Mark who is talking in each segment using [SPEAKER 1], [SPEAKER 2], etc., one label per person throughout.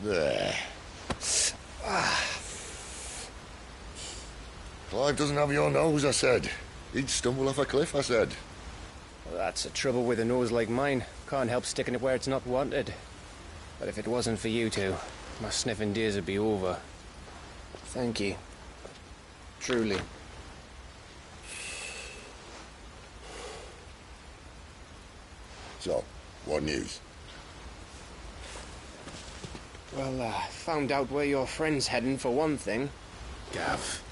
[SPEAKER 1] There. Clive doesn't have your nose, I said. He'd stumble off a cliff, I said.
[SPEAKER 2] Well, that's the trouble with a nose like mine. Can't help sticking it where it's not wanted. But if it wasn't for you two, my sniffing days would be over. Thank you. Truly.
[SPEAKER 1] So, what news?
[SPEAKER 2] Well, found out where your friend's heading, for one thing.
[SPEAKER 3] Gav,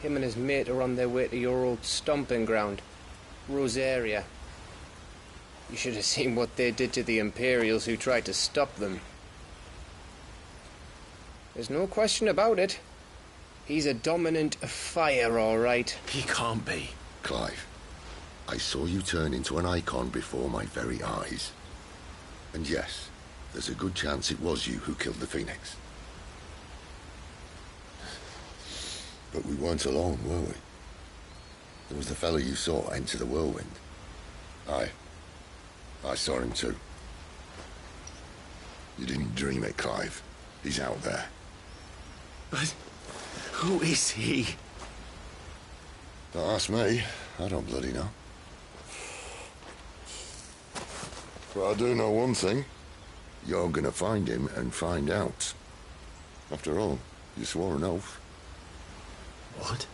[SPEAKER 2] Him and his mate are on their way to your old stomping ground, Rosaria. You should have seen what they did to the Imperials who tried to stop them. There's no question about it. He's a dominant of fire, all right.
[SPEAKER 3] He can't be.
[SPEAKER 1] Clive, I saw you turn into an icon before my very eyes. And yes, there's a good chance it was you who killed the Phoenix. But we weren't alone, were we? There was the fellow you saw enter the whirlwind. I saw him too. You didn't dream it, Clive. He's out there.
[SPEAKER 3] But who is he?
[SPEAKER 1] Don't ask me. I don't bloody know. But I do know one thing. You're gonna find him and find out. After all, you swore an oath.
[SPEAKER 3] What?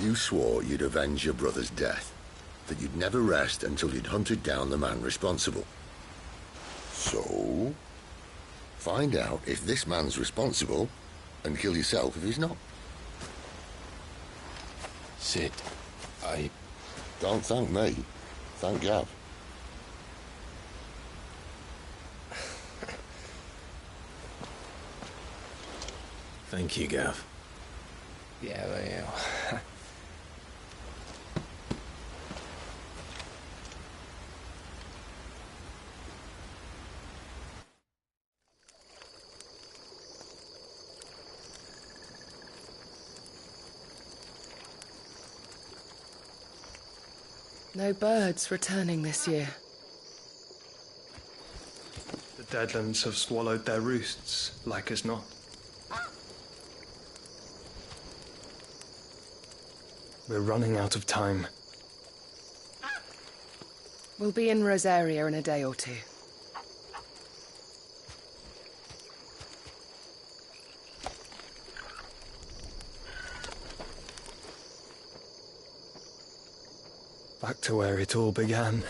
[SPEAKER 1] You swore you'd avenge your brother's death. That you'd never rest until you'd hunted down the man responsible. So, find out if this man's responsible, and kill yourself if he's not.
[SPEAKER 3] Sid,
[SPEAKER 1] Don't thank me. Thank Gav.
[SPEAKER 3] Thank you, Gav.
[SPEAKER 2] Yeah, well.
[SPEAKER 4] No birds returning this year.
[SPEAKER 5] The Deadlands have swallowed their roosts, like as not. We're running out of time.
[SPEAKER 4] We'll be in Rosaria in a day or two.
[SPEAKER 5] Back to where it all began.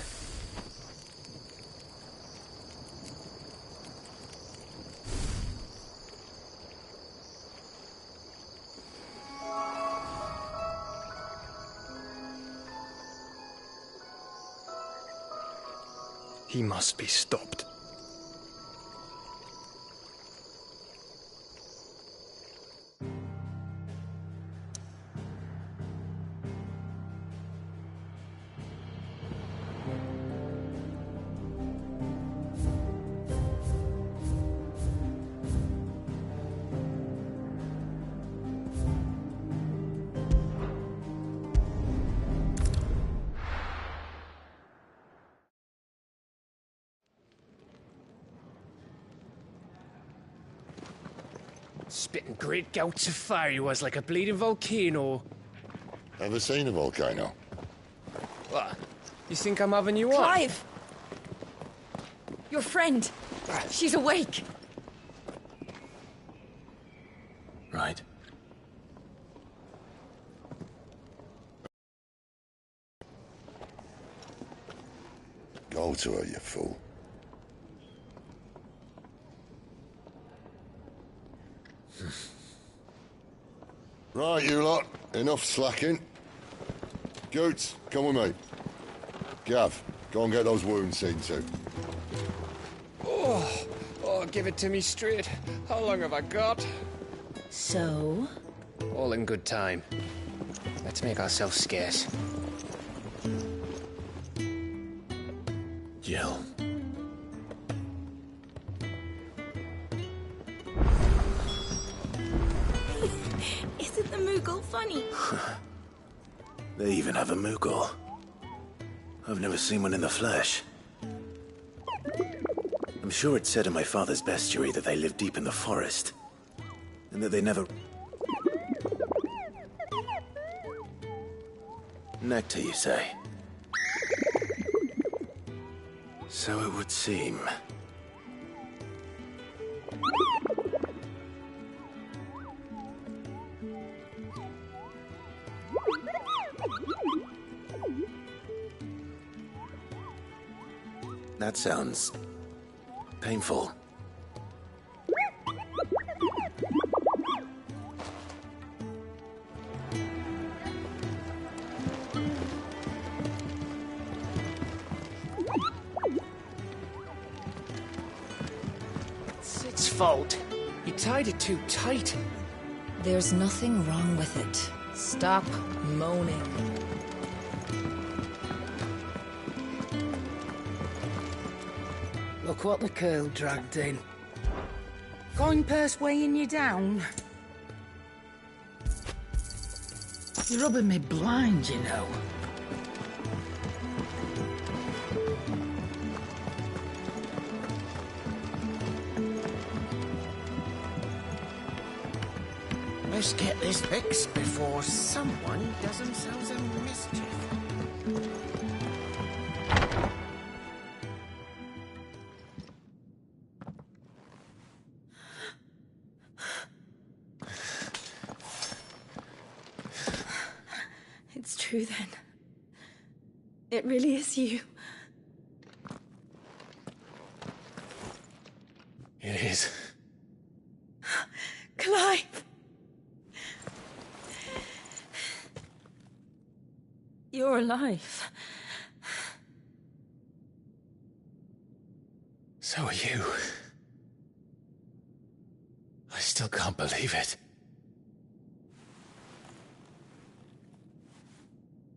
[SPEAKER 5] He must be stopped.
[SPEAKER 2] Spitting great gouts of fire he was, like a bleeding volcano.
[SPEAKER 1] Ever seen a volcano?
[SPEAKER 2] What? You think I'm having you on?
[SPEAKER 6] Clive! Your friend! She's awake!
[SPEAKER 3] Right.
[SPEAKER 1] Go to her, you fool. Right, you lot. Enough slacking. Goots, come with me. Gav, go and get those wounds seen to.
[SPEAKER 2] Oh, give it to me straight. How long have I got?
[SPEAKER 6] So?
[SPEAKER 2] All in good time. Let's make ourselves scarce.
[SPEAKER 3] Jill.
[SPEAKER 6] Isn't the Moogle funny?
[SPEAKER 3] They even have a Moogle. I've never seen one in the flesh. I'm sure it said in my father's bestiary that they lived deep in the forest, and that they never... Nectar, you say? So it would seem. That sounds... painful.
[SPEAKER 2] It's its fault. You tied it too tight.
[SPEAKER 6] There's nothing wrong with it. Stop moaning.
[SPEAKER 7] Look what the curl dragged in. Coin purse weighing you down. You're rubbing me blind, you know. Let's get this fixed before someone does themselves a mischief.
[SPEAKER 6] It's true then. It really is you.
[SPEAKER 3] It is.
[SPEAKER 6] Clive! You're alive.
[SPEAKER 3] So are you. I still can't believe it.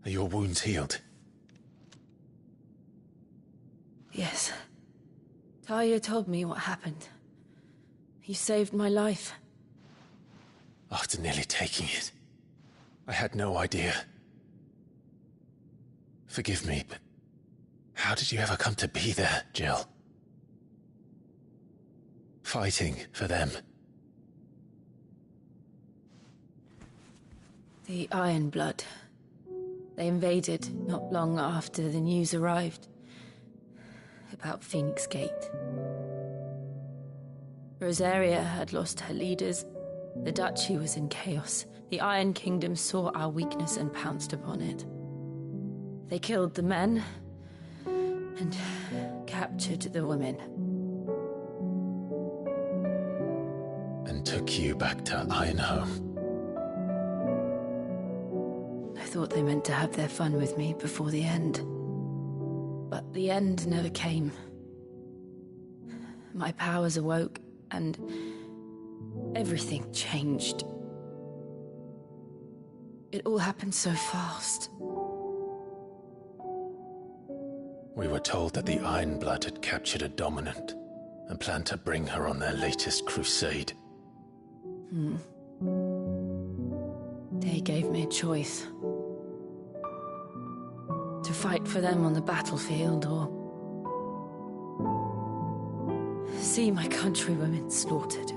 [SPEAKER 3] Are your wounds healed?
[SPEAKER 6] Yes. Talia told me what happened. You saved my life.
[SPEAKER 3] After nearly taking it, I had no idea. Forgive me, but how did you ever come to be there, Jill? Fighting for them.
[SPEAKER 6] The Iron Blood. They invaded not long after the news arrived about Phoenix Gate. Rosaria had lost her leaders. The Duchy was in chaos. The Iron Kingdom saw our weakness and pounced upon it. They killed the men and captured the women.
[SPEAKER 3] And took you back to Ironhome.
[SPEAKER 6] I thought they meant to have their fun with me before the end. But the end never came. My powers awoke, and everything changed. It all happened so fast.
[SPEAKER 3] We were told that the Iron Blood had captured a dominant and planned to bring her on their latest crusade.
[SPEAKER 6] They gave me a choice. To fight for them on the battlefield, or see my countrywomen slaughtered.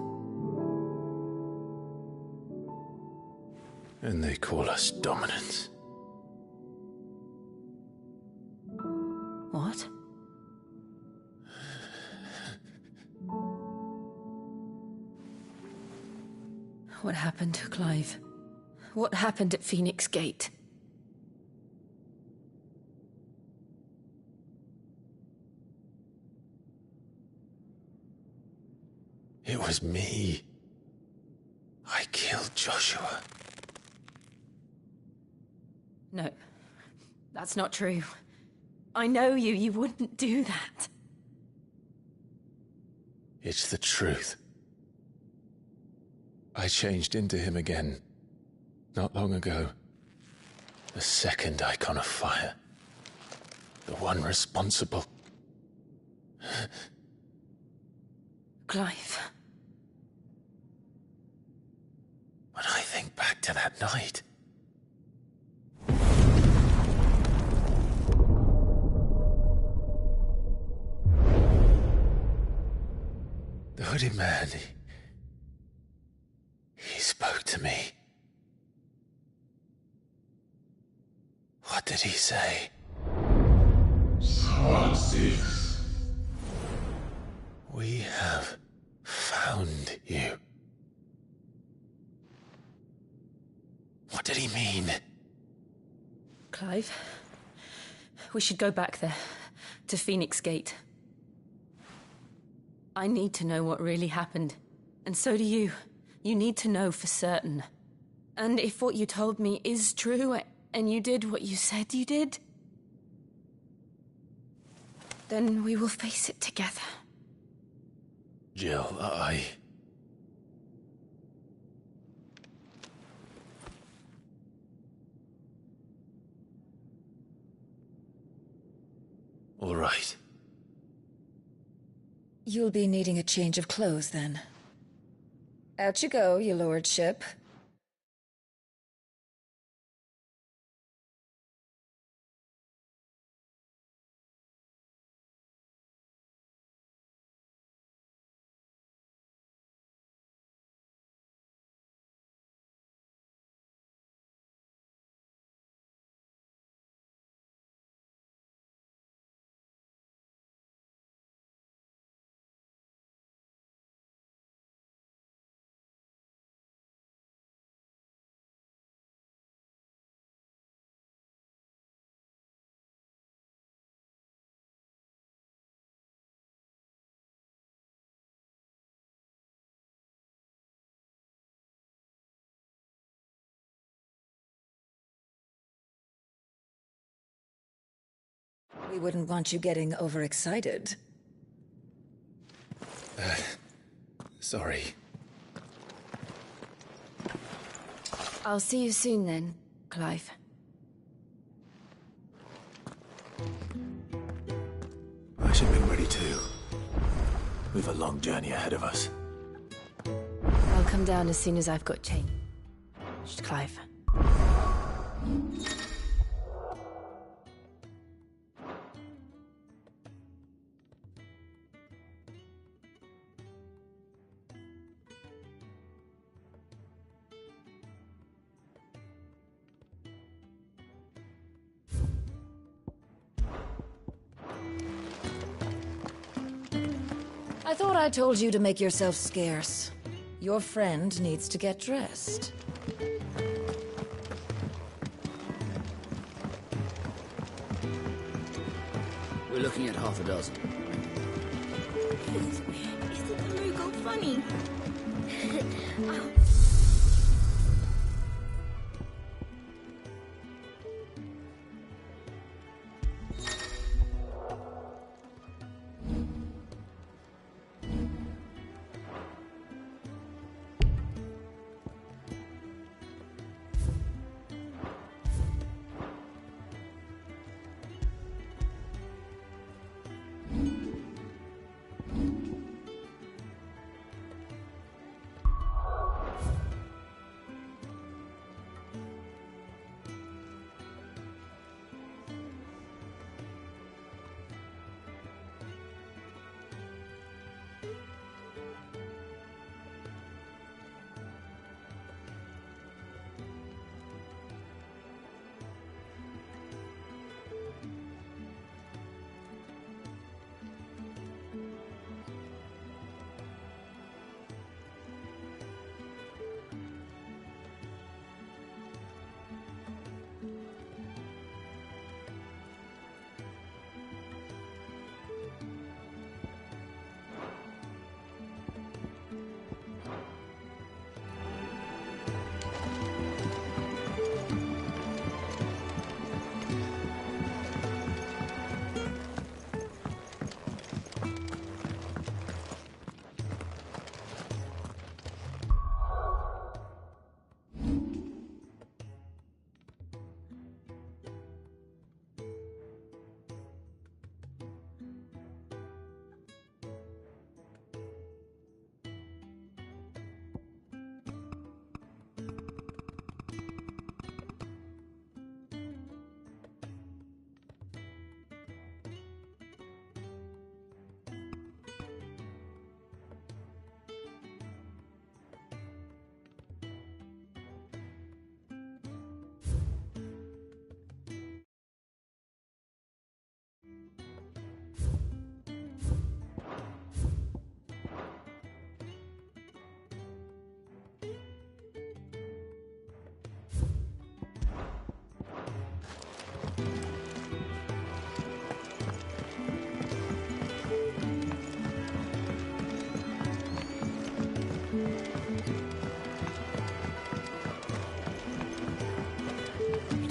[SPEAKER 3] And they call us dominants.
[SPEAKER 6] What? What happened to Clive? What happened at Phoenix Gate?
[SPEAKER 3] It was me. I killed Joshua.
[SPEAKER 6] No, that's not true. I know you. You wouldn't do that.
[SPEAKER 3] It's the truth. I changed into him again, not long ago. The second icon of fire. The one responsible.
[SPEAKER 6] Clive.
[SPEAKER 3] When I think back to that night... hooded man, he spoke to me. What did he say?
[SPEAKER 8] Ff16.
[SPEAKER 3] We have found you. What did he mean?
[SPEAKER 6] Clive, we should go back there, to Phoenix Gate. I need to know what really happened, and so do you. You need to know for certain. And if what you told me is true, and you did what you said you did, then we will face it together.
[SPEAKER 3] Jill, All right.
[SPEAKER 9] You'll be needing a change of clothes, then. Out you go, your lordship. We wouldn't want you getting overexcited.
[SPEAKER 3] Sorry.
[SPEAKER 6] I'll see you soon then, Clive.
[SPEAKER 3] I should be ready too. We've a long journey ahead of us.
[SPEAKER 6] I'll come down as soon as I've got change, Clive.
[SPEAKER 9] I thought I told you to make yourself scarce. Your friend needs to get dressed.
[SPEAKER 10] We're looking at half a dozen.
[SPEAKER 11] Isn't the logo funny?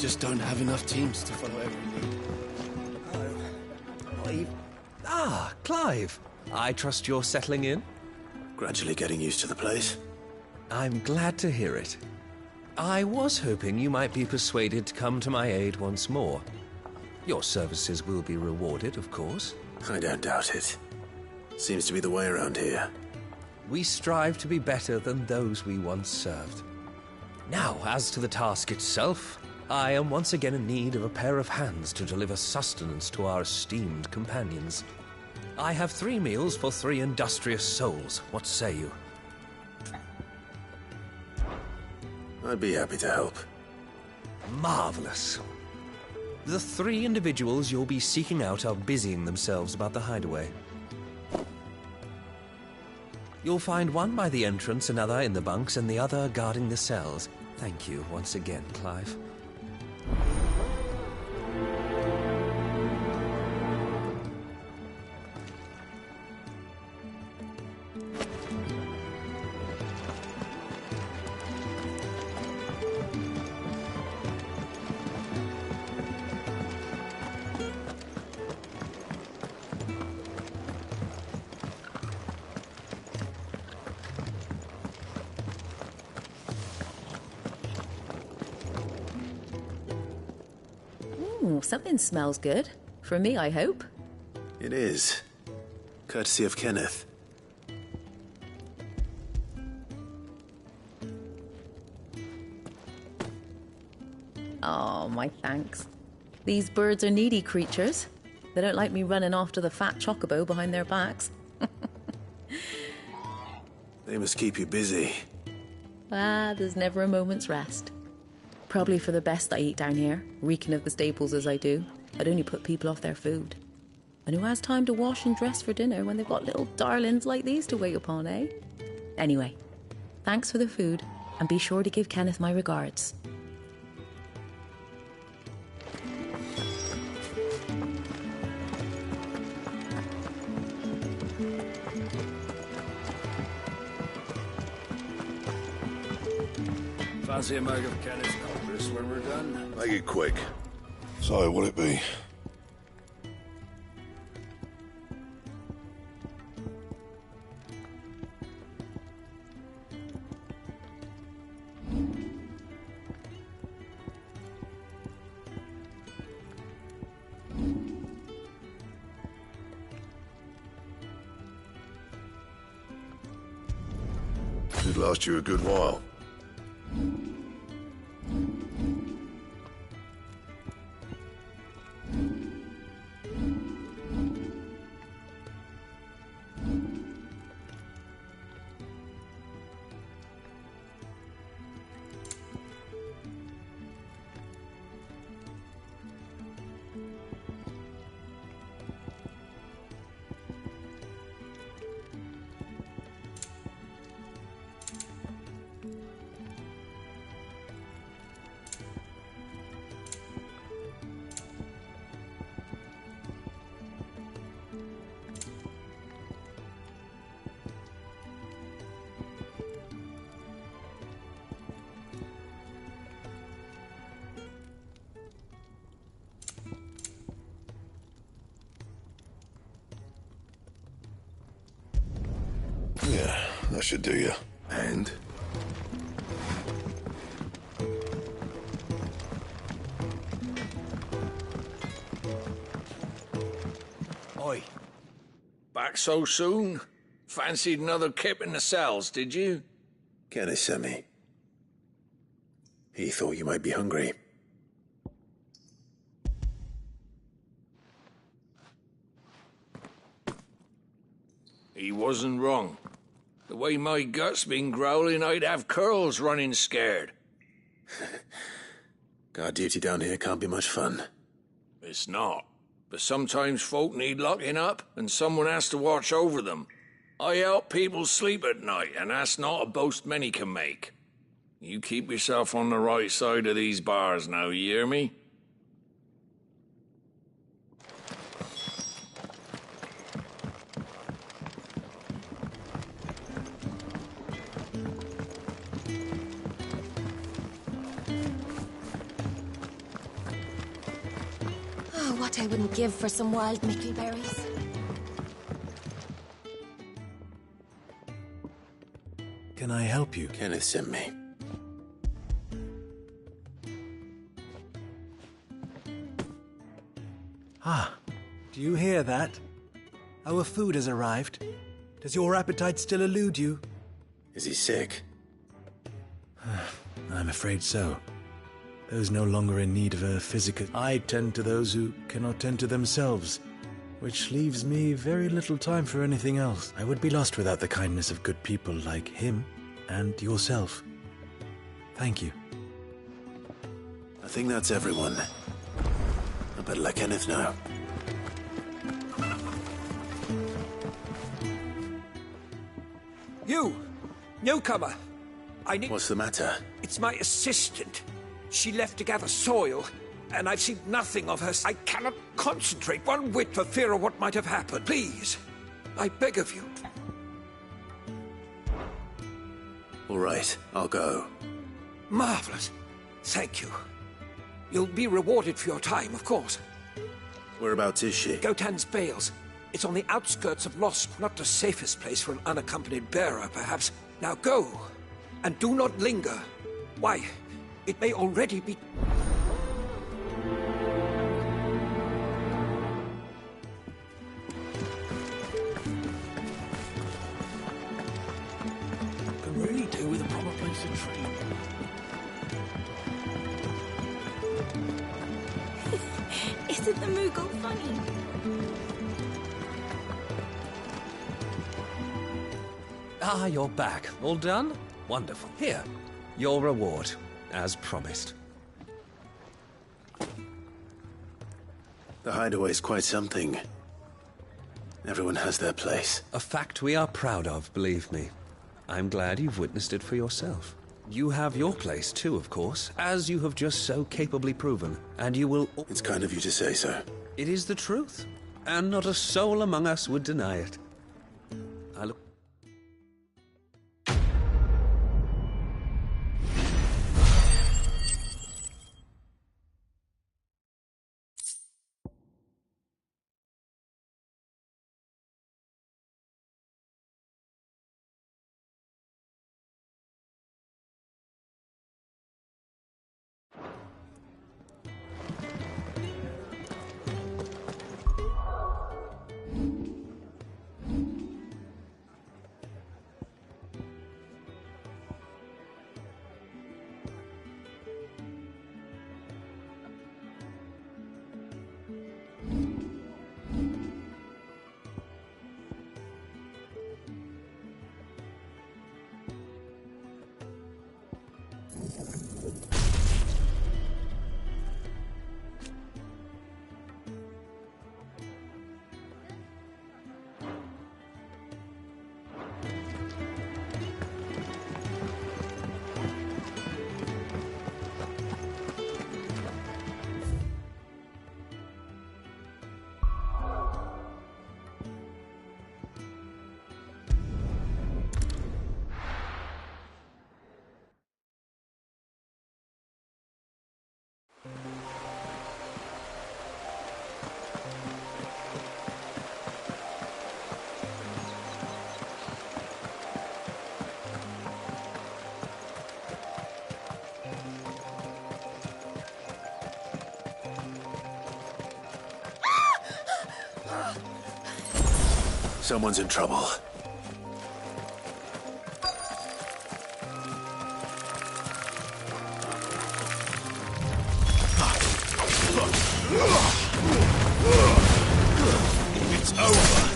[SPEAKER 10] just don't have enough teams to follow everything.
[SPEAKER 8] Ah, Clive. I trust you're settling in?
[SPEAKER 10] Gradually getting used to the place.
[SPEAKER 8] I'm glad to hear it. I was hoping you might be persuaded to come to my aid once more. Your services will be rewarded, of course.
[SPEAKER 10] I don't doubt it. Seems to be the way around here.
[SPEAKER 8] We strive to be better than those we once served. Now, as to the task itself, I am once again in need of a pair of hands to deliver sustenance to our esteemed companions. I have 3 meals for 3 industrious souls. What say you?
[SPEAKER 10] I'd be happy to help.
[SPEAKER 8] Marvelous. The 3 individuals you'll be seeking out are busying themselves about the hideaway. You'll find one by the entrance, another in the bunks, and the other guarding the cells. Thank you once again, Clive.
[SPEAKER 9] Something smells good. For me, I hope.
[SPEAKER 10] It is. Courtesy of Kenneth.
[SPEAKER 9] Oh, my thanks. These birds are needy creatures. They don't like me running after the fat chocobo behind their backs.
[SPEAKER 10] They must keep you busy.
[SPEAKER 9] There's never a moment's rest. Probably for the best I eat down here, reeking of the staples as I do. I'd only put people off their food. And who has time to wash and dress for dinner when they've got little darlings like these to wait upon, eh? Anyway, thanks for the food, and be sure to give Kenneth my regards.
[SPEAKER 10] Fancy a mug of Kenneth's Congress when we're done?
[SPEAKER 1] Make it quick.
[SPEAKER 12] So, what'll it be?
[SPEAKER 1] Should last you a good while.
[SPEAKER 12] Yeah, that should do you.
[SPEAKER 1] And?
[SPEAKER 13] Oi. Back so soon? Fancied another kip in the cells, did you?
[SPEAKER 10] Kenneth sent me. He thought you might be hungry.
[SPEAKER 13] He wasn't wrong. The way my gut's been growling, I'd have curls running scared.
[SPEAKER 10] Guard duty down here can't be much fun.
[SPEAKER 13] It's not. But sometimes folk need locking up, and someone has to watch over them. I help people sleep at night, and that's not a boast many can make. You keep yourself on the right side of these bars now, you hear me?
[SPEAKER 11] What I wouldn't give for some wild mickleberries.
[SPEAKER 10] Can I help you? Kenneth sent me. Ah, do you hear that? Our food has arrived. Does your appetite still elude you? Is he sick? I'm afraid so. Those no longer in need of a physical... I tend to those who cannot tend to themselves, which leaves me very little time for anything else. I would be lost without the kindness of good people like him and yourself. Thank you. I think that's everyone. I better let Kenneth know.
[SPEAKER 14] You! Newcomer! I need...
[SPEAKER 10] What's the matter?
[SPEAKER 14] It's my assistant. She left to gather soil, and I've seen nothing of her. I cannot concentrate one whit for fear of what might have happened. Please, I beg of you.
[SPEAKER 10] All right, I'll go.
[SPEAKER 14] Marvelous. Thank you. You'll be rewarded for your time, of course.
[SPEAKER 10] Whereabouts is she?
[SPEAKER 14] Gotan's Bales. It's on the outskirts of Lost, not the safest place for an unaccompanied bearer, perhaps. Now go, and do not linger. Why, it may already be...
[SPEAKER 7] Can really do with a proper place to train.
[SPEAKER 11] Isn't the Moogle funny?
[SPEAKER 8] Ah, you're back. All done? Wonderful. Here, your reward, as promised.
[SPEAKER 10] The hideaway's quite something. Everyone has their place.
[SPEAKER 8] A fact we are proud of, believe me. I'm glad you've witnessed it for yourself. You have your place too, of course, as you have just so capably proven, and you will...
[SPEAKER 10] It's kind of you to say so.
[SPEAKER 8] It is the truth, and not a soul among us would deny it. I look...
[SPEAKER 10] Someone's in trouble.
[SPEAKER 7] It's over.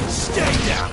[SPEAKER 7] Stay down.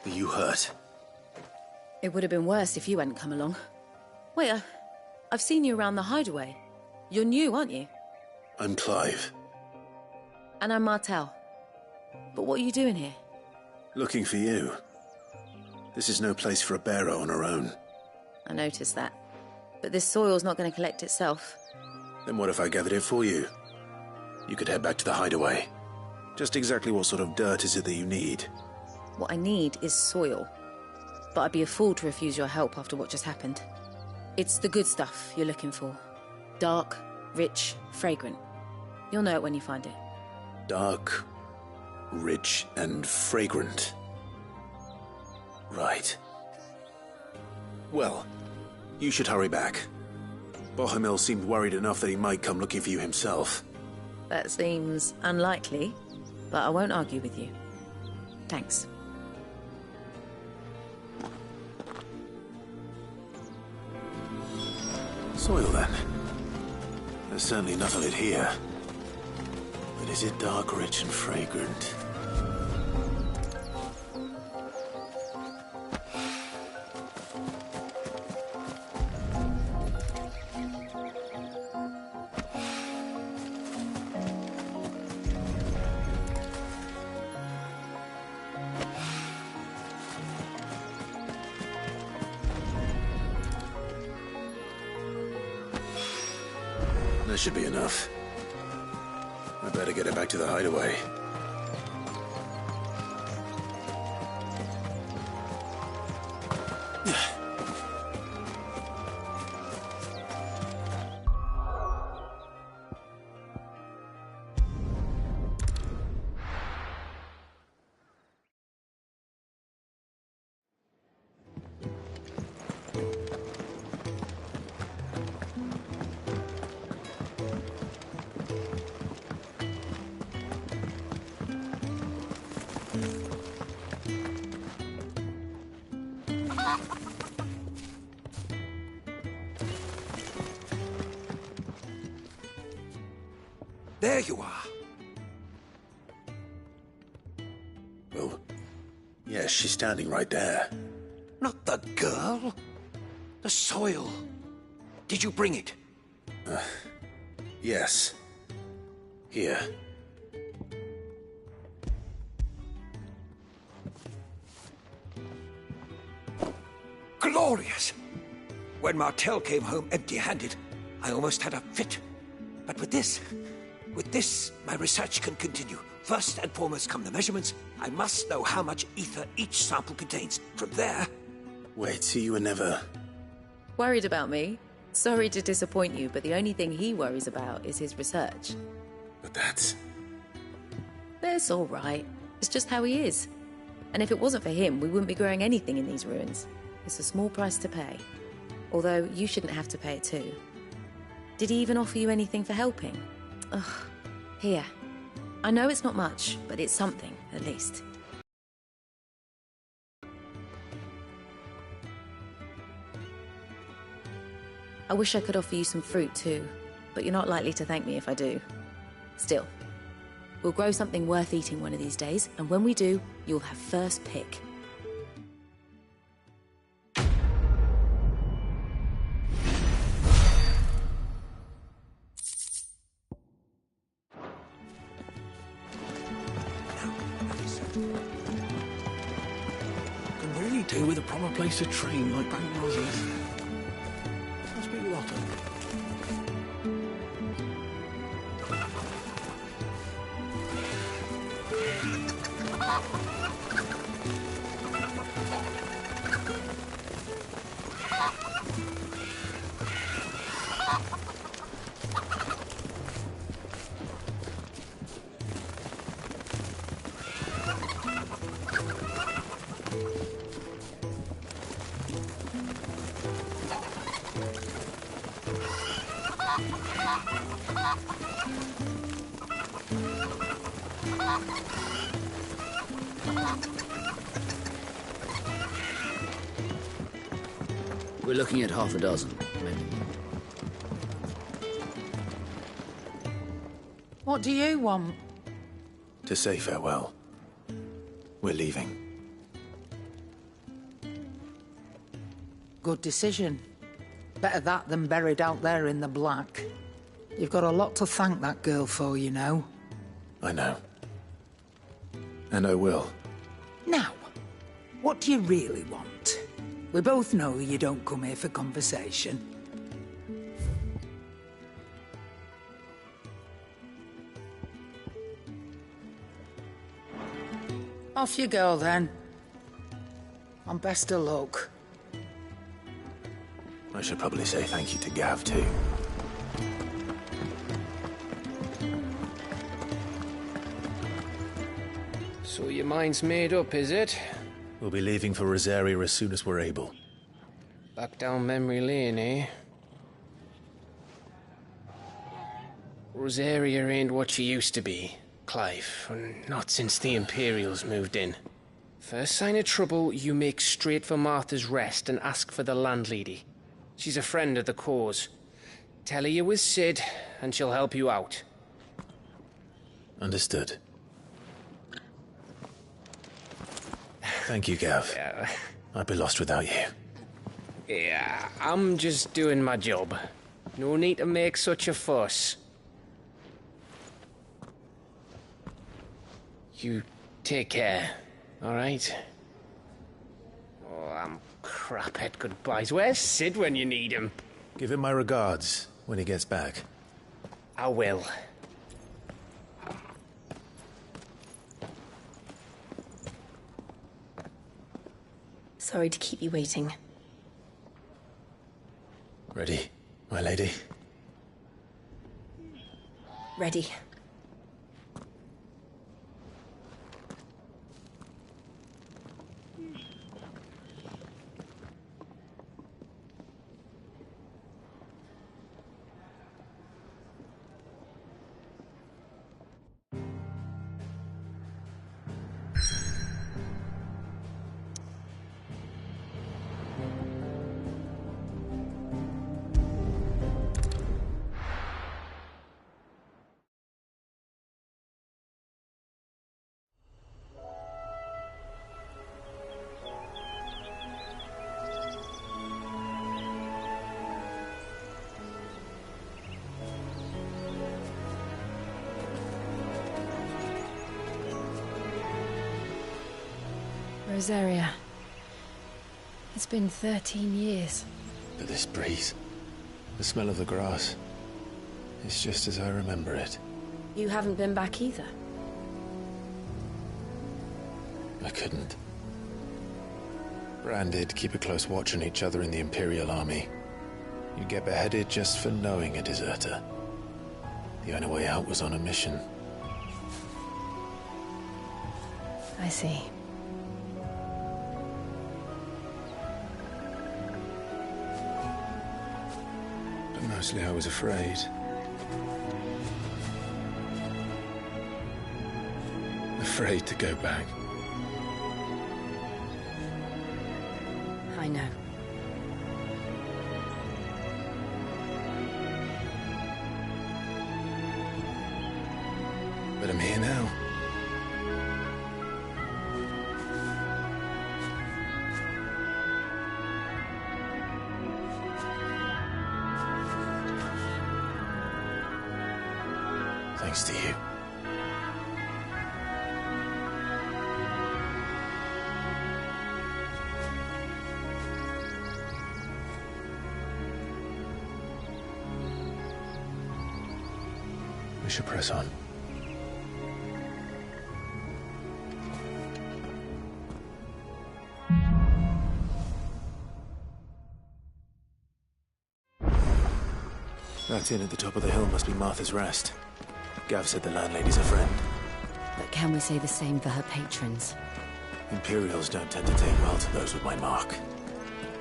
[SPEAKER 3] Are you hurt?
[SPEAKER 9] It would have been worse if you hadn't come along. Wait, I've seen you around the hideaway. You're new, aren't you?
[SPEAKER 3] I'm Clive.
[SPEAKER 9] And I'm Martel. But what are you doing here?
[SPEAKER 3] Looking for you. This is no place for a bearer on her own.
[SPEAKER 9] I noticed that. But this soil's not going to collect itself.
[SPEAKER 3] Then what if I gathered it for you? You could head back to the hideaway. Just exactly what sort of dirt is it that you need?
[SPEAKER 9] What I need is soil. But I'd be a fool to refuse your help after what just happened. It's the good stuff you're looking for. Dark, rich, fragrant. You'll know it when you find it.
[SPEAKER 3] Dark, rich, and fragrant. Right. Well, you should hurry back. Bohemil seemed worried enough that he might come looking for you himself.
[SPEAKER 9] That seems unlikely, but I won't argue with you. Thanks.
[SPEAKER 3] Soil, then. There's certainly none of it here. But is it dark, rich, and fragrant? That should be enough. I better get it back to the hideaway.
[SPEAKER 14] There you are.
[SPEAKER 3] Oh, yes, she's standing right there.
[SPEAKER 14] Not the girl. The soil. Did you bring it?
[SPEAKER 3] Yes. Here.
[SPEAKER 14] Glorious! When Martel came home empty-handed, I almost had a fit. But with this, my research can continue. First and foremost come the measurements. I must know how much ether each sample contains. From there...
[SPEAKER 3] Wait, so you were never...
[SPEAKER 9] Worried about me? Sorry to disappoint you, but the only thing he worries about is his research.
[SPEAKER 3] But that's...
[SPEAKER 9] That's all right. It's just how he is. And if it wasn't for him, we wouldn't be growing anything in these ruins. It's a small price to pay. Although, you shouldn't have to pay it too. Did he even offer you anything for helping? Ugh. Here. I know it's not much, but it's something, at least. I wish I could offer you some fruit too, but you're not likely to thank me if I do. Still, we'll grow something worth eating one of these days, and when we do, you'll have first pick.
[SPEAKER 3] Can really do with a proper place to train like Bankros's. Must be a lot of
[SPEAKER 15] We're looking at half a dozen, maybe.
[SPEAKER 16] What do you want?
[SPEAKER 3] to say farewell. We're leaving.
[SPEAKER 16] Good decision. Better that than buried out there in the black. You've got a lot to thank that girl for, you know.
[SPEAKER 3] I know. And I will.
[SPEAKER 16] Now, what do you really want? We both know you don't come here for conversation. Off you go, then. And best of luck.
[SPEAKER 3] I should probably say thank you to Gav, too.
[SPEAKER 2] So your mind's made up, is it?
[SPEAKER 3] We'll be leaving for Rosaria as soon as we're able.
[SPEAKER 2] Back down memory lane, eh? Rosaria ain't what she used to be, Clive. Not since the Imperials moved in. First sign of trouble, you make straight for Martha's Rest and ask for the landlady. She's a friend of the cause. Tell her you're with Sid, and she'll help you out.
[SPEAKER 3] Understood. Thank you, Gav.
[SPEAKER 2] Yeah.
[SPEAKER 3] I'd be lost without you.
[SPEAKER 2] Yeah, I'm just doing my job. No need to make such a fuss. You take care, all right? Oh, I'm crap at goodbyes. Where's Sid when you need him?
[SPEAKER 3] Give him my regards when he gets back.
[SPEAKER 2] I will.
[SPEAKER 11] Sorry to keep you waiting.
[SPEAKER 3] Ready, my lady?
[SPEAKER 11] Ready.
[SPEAKER 6] Rosaria. It's been 13 years.
[SPEAKER 3] But this breeze, the smell of the grass, it's just as I remember it.
[SPEAKER 6] You haven't been back either.
[SPEAKER 3] I couldn't. Branded, keep a close watch on each other in the Imperial Army. You'd get beheaded just for knowing a deserter. The only way out was on a mission.
[SPEAKER 6] I see.
[SPEAKER 3] But mostly I was afraid. Afraid to go back.
[SPEAKER 6] I know.
[SPEAKER 3] But I'm here now. Thanks to you. We should press on. That inn at the top of the hill must be Martha's Rest. Gav said the landlady's a friend.
[SPEAKER 6] But can we say the same for her patrons?
[SPEAKER 3] Imperials don't tend to take well to those with my mark.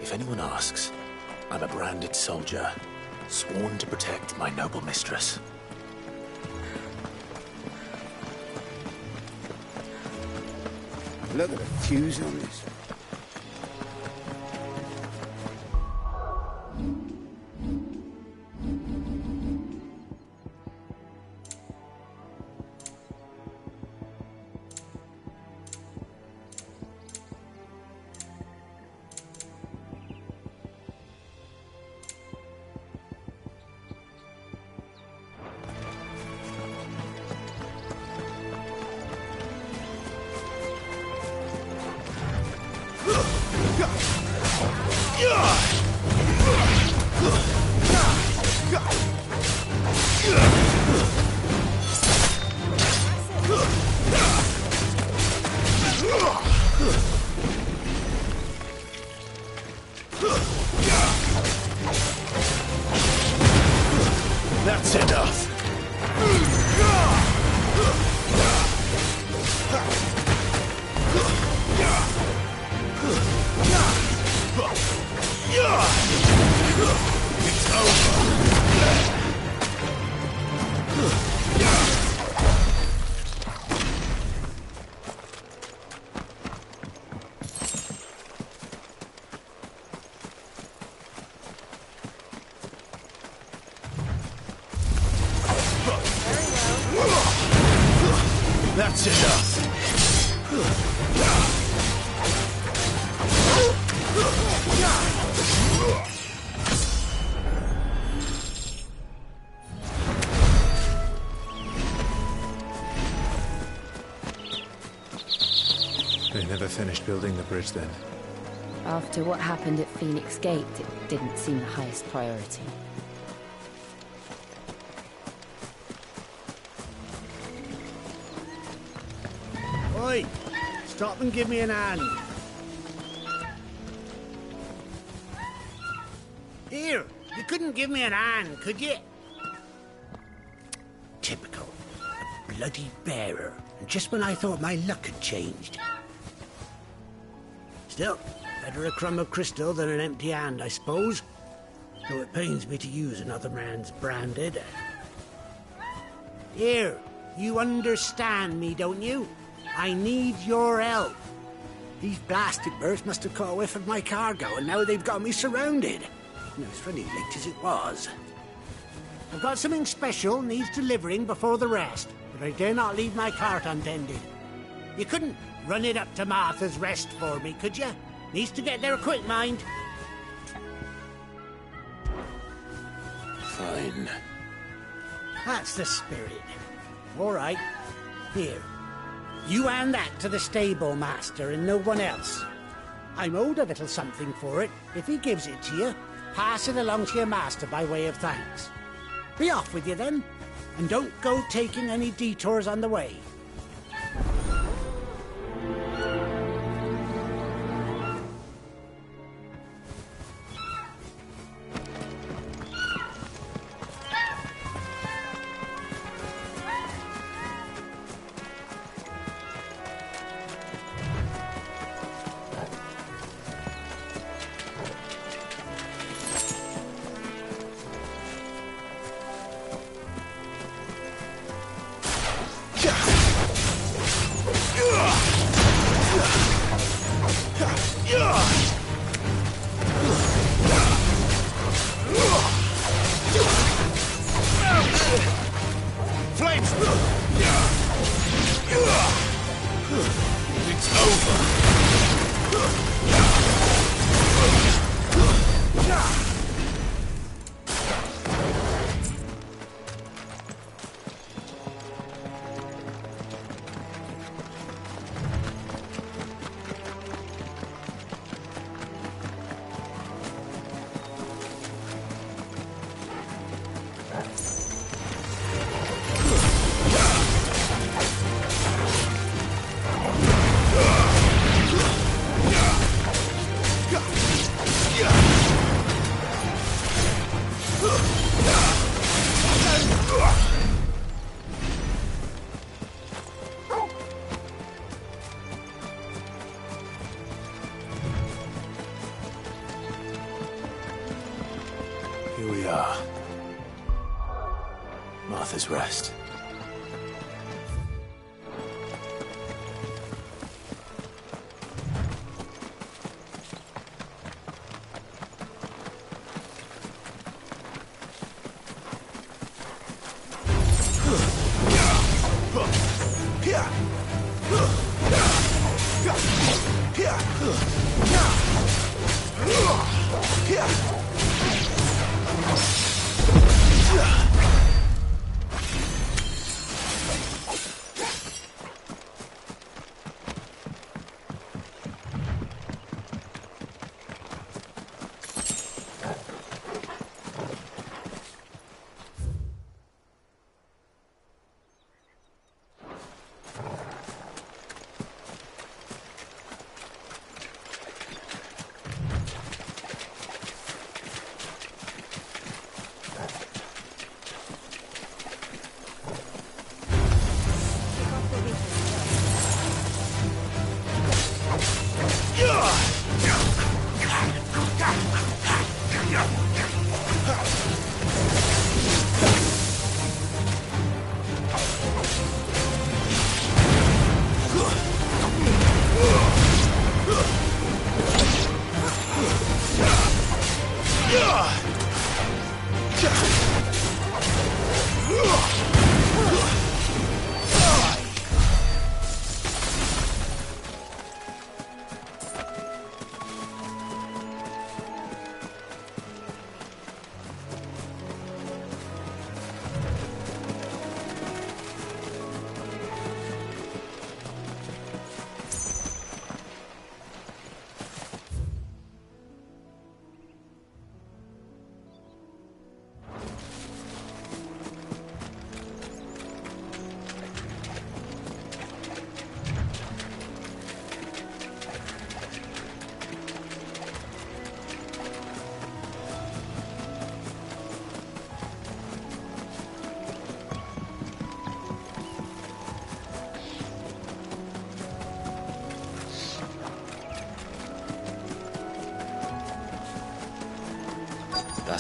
[SPEAKER 3] If anyone asks, I'm a branded soldier, sworn to protect my noble mistress.
[SPEAKER 7] Look at the fuse on this.
[SPEAKER 3] That's enough.
[SPEAKER 10] They never finished building the bridge then.
[SPEAKER 6] After what happened at Phoenix Gate, it didn't seem the highest priority.
[SPEAKER 17] Oi! Stop and give me an hand. Here, you couldn't give me an hand, could you? Typical. A bloody bearer. And just when I thought my luck had changed. Still, better a crumb of crystal than an empty hand, I suppose. Though it pains me to use another man's branded. Here, you understand me, don't you? I need your help. These blasted birds must have caught a whiff of my cargo, and now they've got me surrounded. No, it's funny late as it was. I've got something special needs delivering before the rest, but I dare not leave my cart untended. You couldn't run it up to Martha's Rest for me, could you? Needs to get there quick, mind.
[SPEAKER 3] Fine.
[SPEAKER 17] That's the spirit. All right. Here. You hand that to the stable master and no one else. I'm owed a little something for it. If he gives it to you, pass it along to your master by way of thanks. Be off with you then, and don't go taking any detours on the way.
[SPEAKER 3] Here we are. Martha's Rest.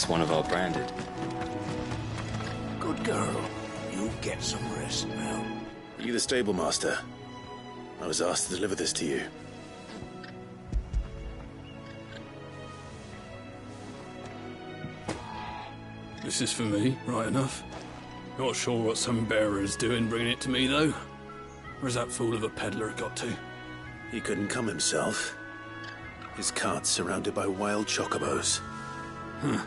[SPEAKER 18] That's one of our branded.
[SPEAKER 3] Good girl. You get some rest now. Are you the stable master? I was asked to deliver this to you.
[SPEAKER 19] This is for me, right enough. Not sure what some bearer is doing bringing it to me, though. Where's that fool of a peddler got to?
[SPEAKER 3] He couldn't come himself. His cart's surrounded by wild chocobos.
[SPEAKER 19] Huh.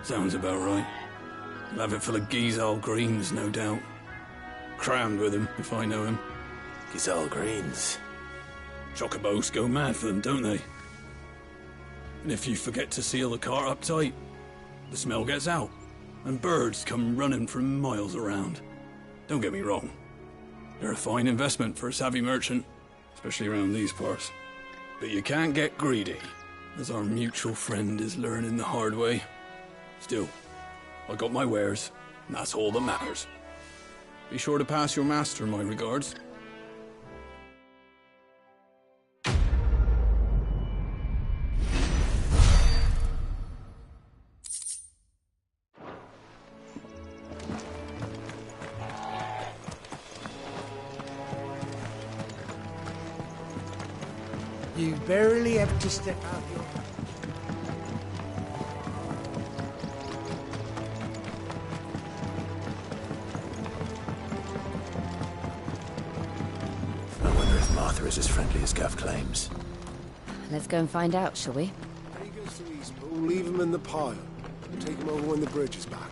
[SPEAKER 19] Sounds about right. He'll have it full of Gizal greens, no doubt. Crammed with him, if I know him.
[SPEAKER 3] Gizal greens?
[SPEAKER 19] Chocobos go mad for them, don't they? And if you forget to seal the cart up tight, the smell gets out, and birds come running from miles around. Don't get me wrong. They're a fine investment for a savvy merchant, especially around these parts. But you can't get greedy, as our mutual friend is learning the hard way. Still, I got my wares, and that's all that matters. Be sure to pass your master my regards.
[SPEAKER 17] You barely have to step out your...
[SPEAKER 3] I wonder if Martha is as friendly as Gav claims.
[SPEAKER 6] Let's go and find out, shall we?
[SPEAKER 20] Take us to Eastpool, leave him in the pile. Take him over when the bridge is back.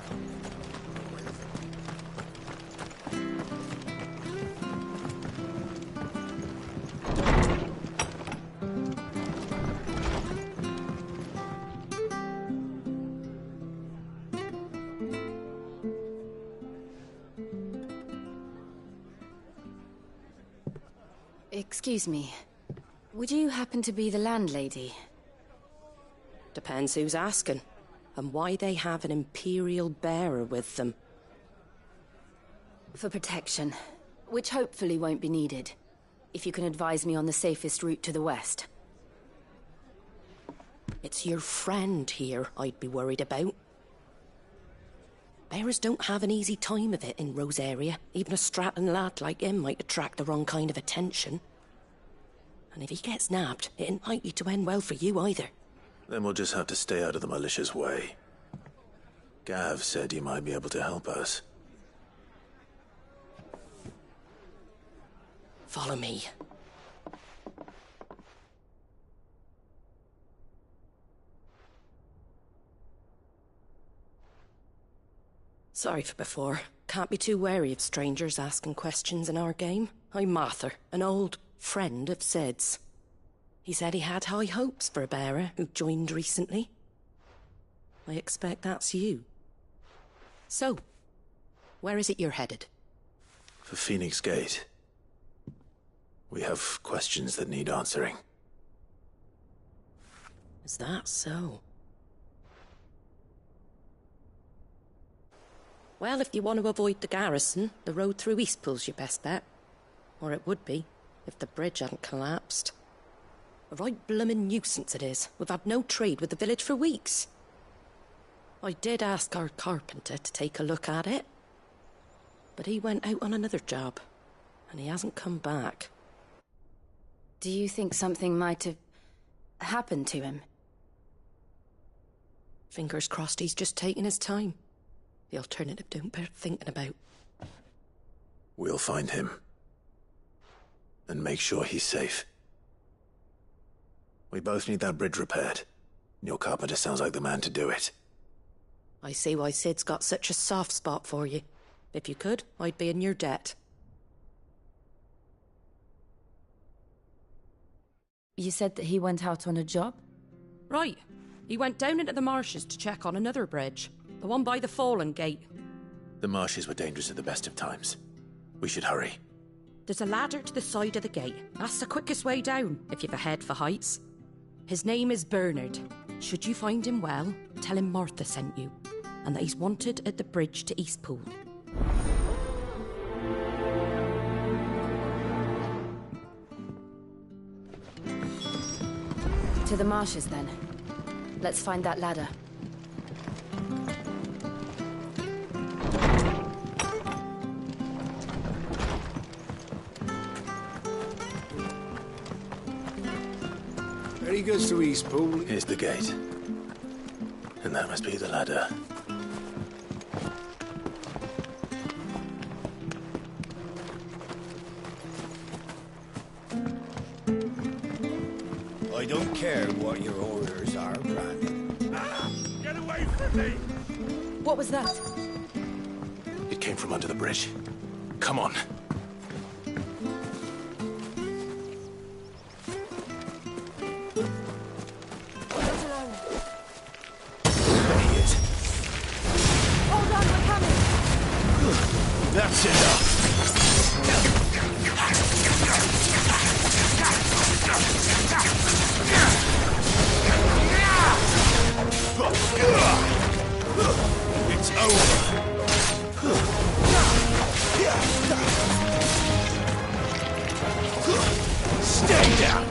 [SPEAKER 21] Excuse me. Would you happen to be the landlady?
[SPEAKER 22] Depends who's asking, and why they have an Imperial bearer with them.
[SPEAKER 21] For protection, which hopefully won't be needed. If you can advise me on the safest route to the west.
[SPEAKER 22] It's your friend here I'd be worried about. Bearers don't have an easy time of it in Rosaria. Even a Stratton lad like him might attract the wrong kind of attention. And if he gets nabbed, it ain't likely to end well for you either.
[SPEAKER 3] Then we'll just have to stay out of the malicious way. Gav said he might be able to help us.
[SPEAKER 22] Follow me. Sorry for before. Can't be too wary of strangers asking questions in our game. I'm Martha, an old friend of Sid's. He said he had high hopes for a bearer who joined recently. I expect that's you. So, where is it you're headed?
[SPEAKER 3] For Phoenix Gate. We have questions that need answering.
[SPEAKER 22] Is that so? Well, if you want to avoid the garrison, the road through Eastpool's your best bet. Or it would be, if the bridge hadn't collapsed. A right bloomin' nuisance it is. We've had no trade with the village for weeks. I did ask our carpenter to take a look at it. But he went out on another job, and he hasn't come back.
[SPEAKER 21] Do you think something might have happened to him?
[SPEAKER 22] Fingers crossed he's just taking his time. The alternative don't bear thinking about.
[SPEAKER 3] We'll find him. And make sure he's safe. We both need that bridge repaired. Your carpenter sounds like the man to do it.
[SPEAKER 22] I see why Sid's got such a soft spot for you. If you could, I'd be in your debt.
[SPEAKER 6] You said that he went out on a job?
[SPEAKER 22] Right. He went down into the marshes to check on another bridge. The one by the Fallen Gate.
[SPEAKER 3] The marshes were dangerous at the best of times. We should hurry.
[SPEAKER 22] There's a ladder to the side of the gate. That's the quickest way down, if you've a head for heights. His name is Bernard. Should you find him well, tell him Martha sent you, and that he's wanted at the bridge to Eastpool.
[SPEAKER 21] To the marshes, then. Let's find that ladder.
[SPEAKER 20] Ready goes to Eastpool.
[SPEAKER 3] Here's the gate. And that must be the ladder.
[SPEAKER 7] I don't care what your orders are, Brandon.
[SPEAKER 19] Get away from me!
[SPEAKER 21] What was that?
[SPEAKER 3] It came from under the bridge. Come on.
[SPEAKER 21] Hold on, we're coming!
[SPEAKER 3] That's enough!
[SPEAKER 7] It's over.
[SPEAKER 3] Stay down!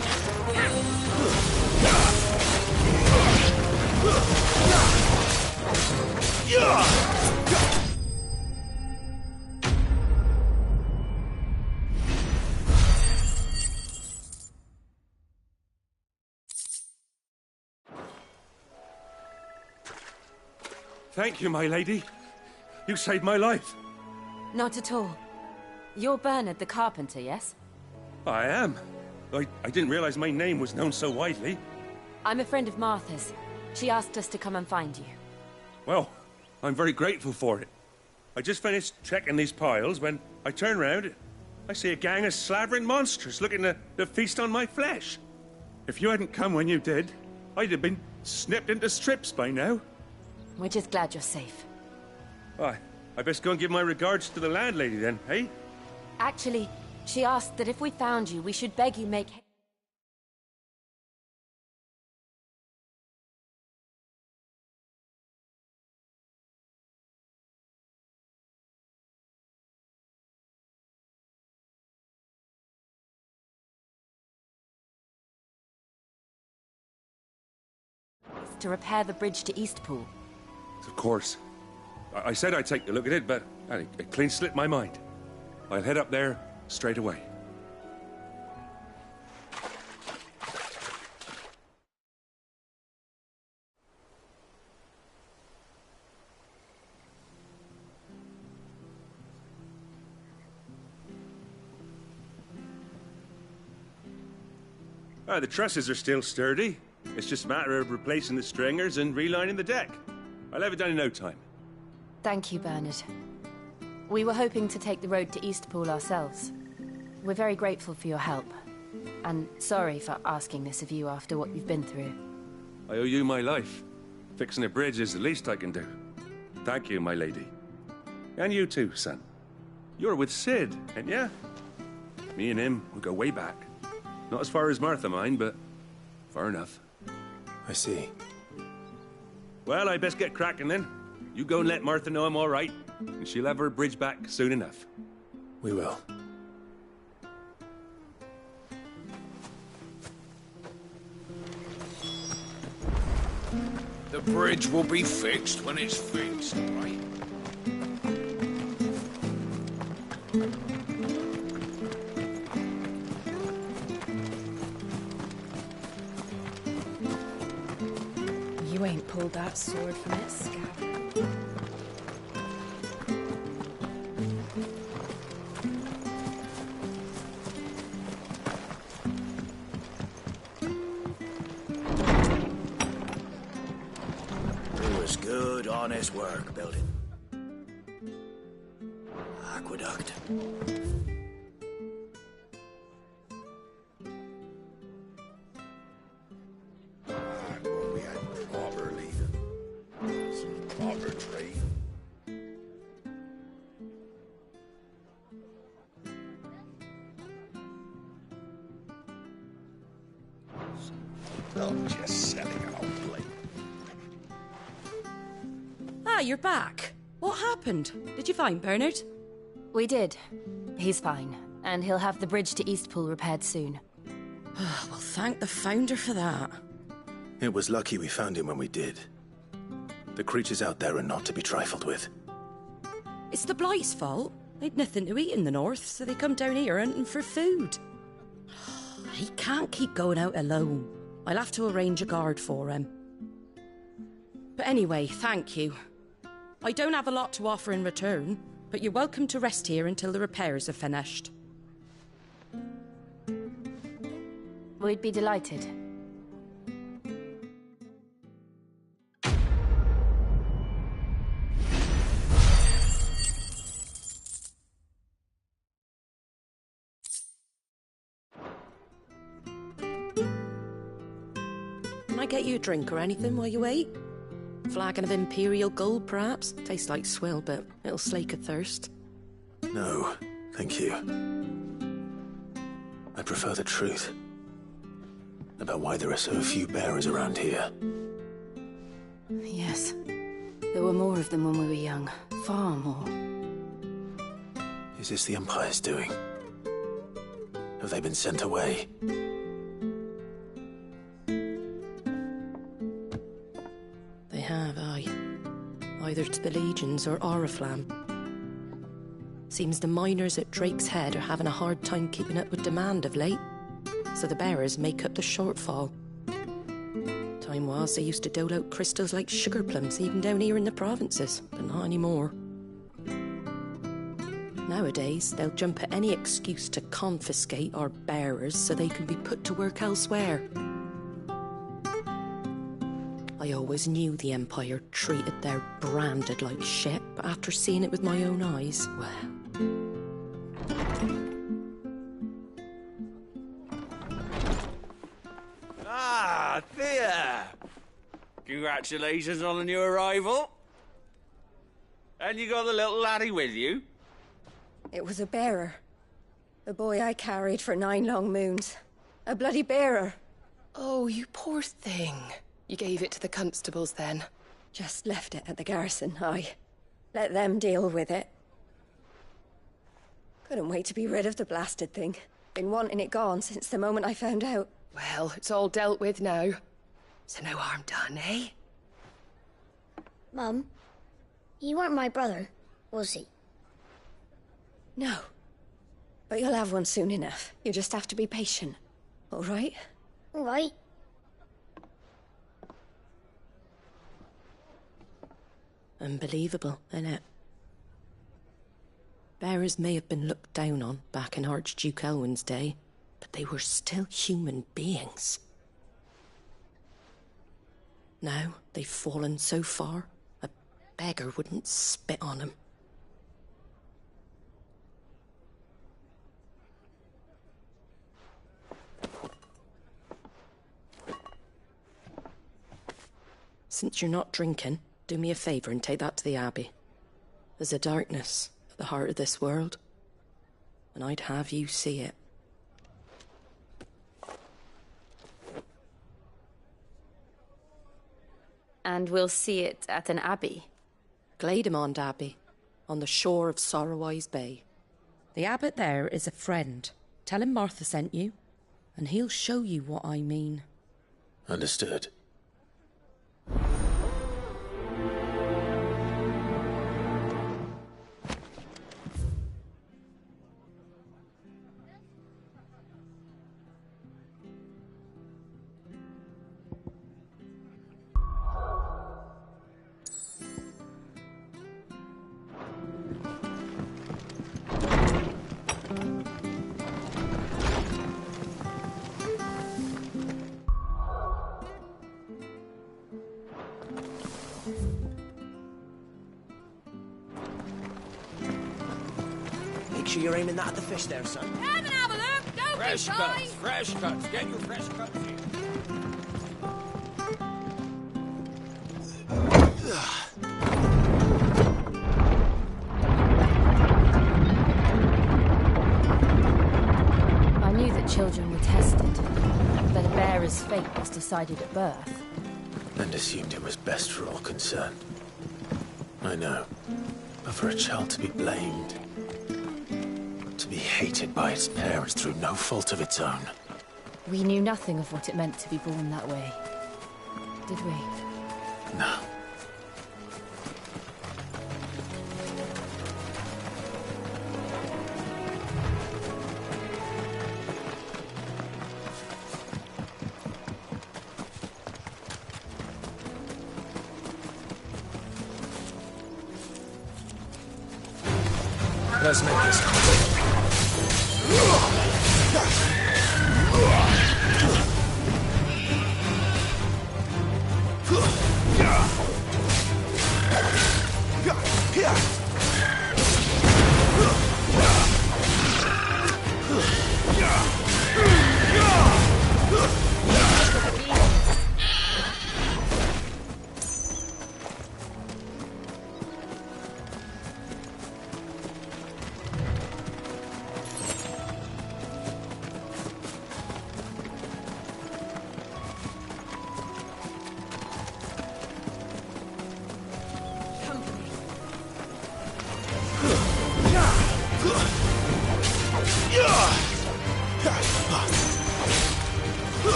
[SPEAKER 19] Thank you, my lady. You saved my life.
[SPEAKER 21] Not at all. You're Bernard the carpenter, yes?
[SPEAKER 19] I am. I didn't realize my name was known so widely.
[SPEAKER 21] I'm a friend of Martha's. She asked us to come and find you.
[SPEAKER 19] Well, I'm very grateful for it. I just finished checking these piles when I turn round. I see a gang of slavering monsters looking to feast on my flesh. If you hadn't come when you did, I'd have been snipped into strips by now.
[SPEAKER 21] We're just glad you're safe.
[SPEAKER 19] I best go and give my regards to the landlady then, eh?
[SPEAKER 21] Actually, she asked that if we found you, we should beg you make... to repair the bridge to Eastpool.
[SPEAKER 19] Of course. I said I'd take a look at it, but it clean slipped my mind. I'll head up there straight away. The trusses are still sturdy. It's just a matter of replacing the stringers and relining the deck. I'll have it done in no time.
[SPEAKER 21] Thank you, Bernard. We were hoping to take the road to Eastpool ourselves. We're very grateful for your help. And sorry for asking this of you after what you've been through.
[SPEAKER 19] I owe you my life. Fixing a bridge is the least I can do. Thank you, my lady. And you too, son. You're with Sid, ain't ya? Me and him, we go way back. Not as far as Martha, mind, but far enough.
[SPEAKER 3] I see.
[SPEAKER 19] Well, I best get cracking then. You go and let Martha know I'm all right, and she'll have her bridge back soon enough.
[SPEAKER 3] We will.
[SPEAKER 13] The bridge will be fixed when it's fixed, right?
[SPEAKER 6] You ain't pulled that sword from its scabbard.
[SPEAKER 3] It was good, honest work building. Aqueduct.
[SPEAKER 7] We had proper leading. Some proper trade. Not just selling out plate.
[SPEAKER 22] Ah, you're back. What happened? Did you find Bernard?
[SPEAKER 21] We did. He's fine, and he'll have the bridge to Eastpool repaired soon.
[SPEAKER 22] Well, thank the Founder for that.
[SPEAKER 3] It was lucky we found him when we did. The creatures out there are not to be trifled with.
[SPEAKER 22] It's the Blight's fault. They'd nothing to eat in the north, so they come down here hunting for food. He can't keep going out alone. I'll have to arrange a guard for him. But anyway, thank you. I don't have a lot to offer in return, but you're welcome to rest here until the repairs are finished.
[SPEAKER 21] We'd be delighted.
[SPEAKER 22] Can I get you a drink or anything while you wait? Flagon of Imperial Gold, perhaps? Tastes like swill, but it'll slake a thirst.
[SPEAKER 3] No, thank you. I prefer the truth about why there are so few bearers around here.
[SPEAKER 21] Yes. There were more of them when we were young. Far more.
[SPEAKER 3] Is this the Empire's doing? Have they been sent away?
[SPEAKER 22] They have, aye. Either to the Legions or Oriflamme. Seems the miners at Drake's Head are having a hard time keeping up with demand of late, so the bearers make up the shortfall. Time was they used to dole out crystals like sugar plums even down here in the provinces, but not anymore. Nowadays, they'll jump at any excuse to confiscate our bearers so they can be put to work elsewhere. I always knew the Empire treated their branded like shit, but after seeing it with my own eyes, well...
[SPEAKER 4] Ah, Thea! Congratulations on the new arrival. And you got the little laddie with you?
[SPEAKER 11] It was a bearer. The boy I carried for 9 long moons. A bloody bearer.
[SPEAKER 18] Oh, you poor thing. You gave it to the constables then?
[SPEAKER 11] Just left it at the garrison, aye. Let them deal with it. Couldn't wait to be rid of the blasted thing. Been wanting it gone since the moment I found out.
[SPEAKER 18] Well, it's all dealt with now. So no harm done, eh?
[SPEAKER 23] Mum, you weren't my brother, was he?
[SPEAKER 11] No. But you'll have one soon enough. You just have to be patient. All right?
[SPEAKER 23] All right.
[SPEAKER 22] Unbelievable, innit? Bearers may have been looked down on back in Archduke Elwin's day, but they were still human beings. Now they've fallen so far, a beggar wouldn't spit on them. Since you're not drinking, do me a favour and take that to the Abbey. There's a darkness at the heart of this world, and I'd have you see it.
[SPEAKER 6] And we'll see it at an abbey?
[SPEAKER 22] Glademond Abbey, on the shore of Sorrowwise Bay. The abbot there is a friend. Tell him Martha sent you, and he'll show you what I mean.
[SPEAKER 3] Understood.
[SPEAKER 7] Make sure you're aiming that at the fish there, son.
[SPEAKER 21] Come and have a look! Don't
[SPEAKER 13] Fresh
[SPEAKER 21] be shy!
[SPEAKER 13] cuts, fresh cuts. Get your fresh cuts here.
[SPEAKER 21] I knew that children were tested, that a bearer's fate was decided at birth.
[SPEAKER 3] And assumed it was best for all concerned. I know. But for a child to be blamed, to be hated by its parents through no fault of its own.
[SPEAKER 21] We knew nothing of what it meant to be born that way, did we?
[SPEAKER 3] No. curse makers.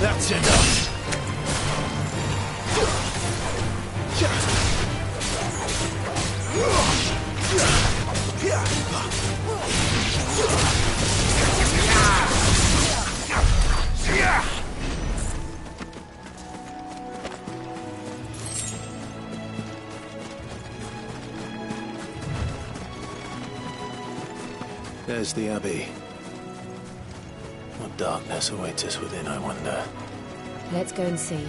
[SPEAKER 3] That's enough. There's the Abbey. What darkness awaits us within, I wonder.
[SPEAKER 21] Let's go and see.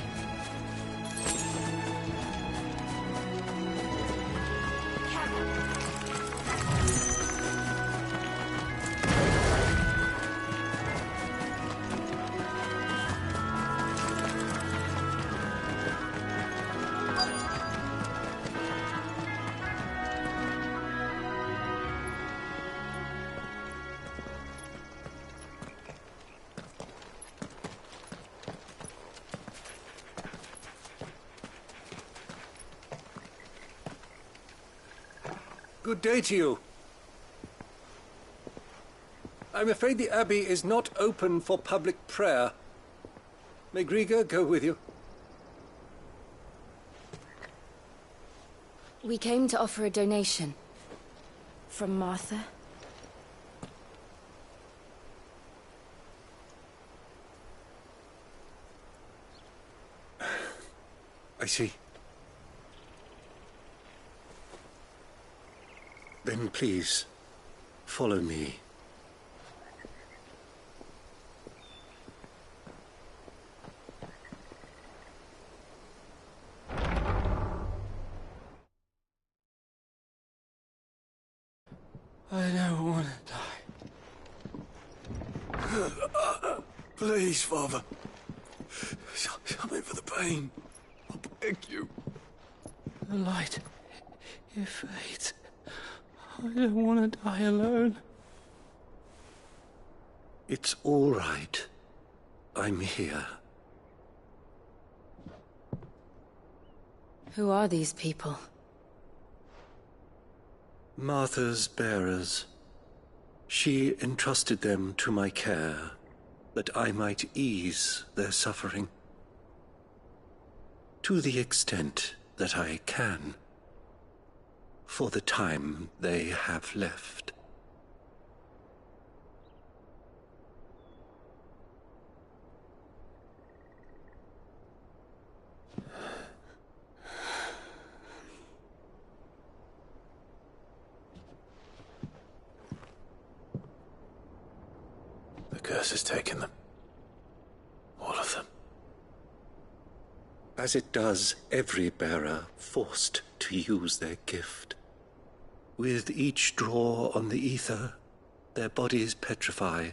[SPEAKER 1] Good day to you. I'm afraid the Abbey is not open for public prayer. May Griga go with you?
[SPEAKER 21] We came to offer a donation. From Martha.
[SPEAKER 1] I see. Then please, follow me.
[SPEAKER 3] I don't want to die. Please, Father. Something for the pain. I beg you.
[SPEAKER 5] The light, it fades. I don't want to die alone.
[SPEAKER 1] It's all right. I'm here.
[SPEAKER 21] Who are these people?
[SPEAKER 1] Martha's bearers. She entrusted them to my care, that I might ease their suffering. To the extent that I can. For the time they have left.
[SPEAKER 3] The curse has taken them. All of them.
[SPEAKER 1] As it does every bearer forced to use their gift. With each draw on the ether, their bodies petrify,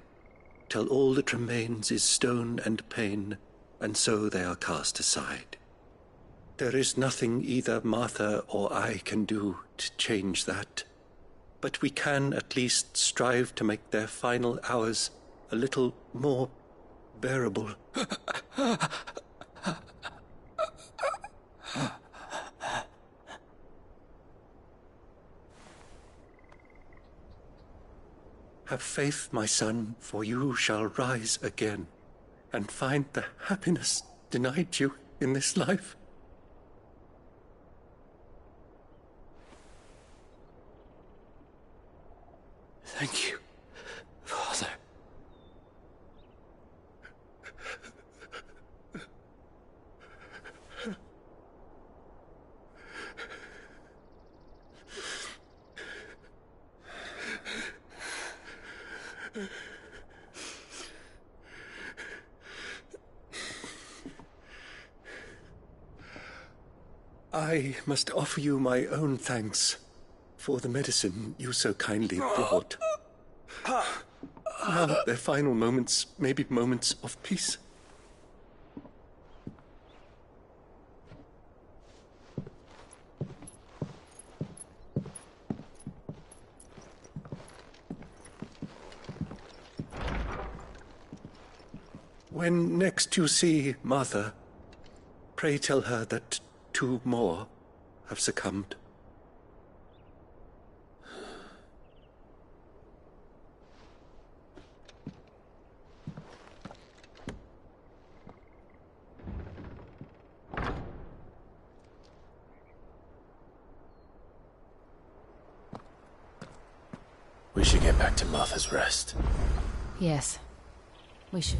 [SPEAKER 1] till all that remains is stone and pain, and so they are cast aside. There is nothing either Martha or I can do to change that, but we can at least strive to make their final hours a little more bearable. Have faith, my son, for you shall rise again, and find the happiness denied you in this life.
[SPEAKER 5] Thank you, Father.
[SPEAKER 1] I must offer you my own thanks for the medicine you so kindly brought. Now their final moments may be moments of peace. When next you see Martha, pray tell her that 2 more have succumbed.
[SPEAKER 3] We should get back to Martha's Rest.
[SPEAKER 21] Yes, we should.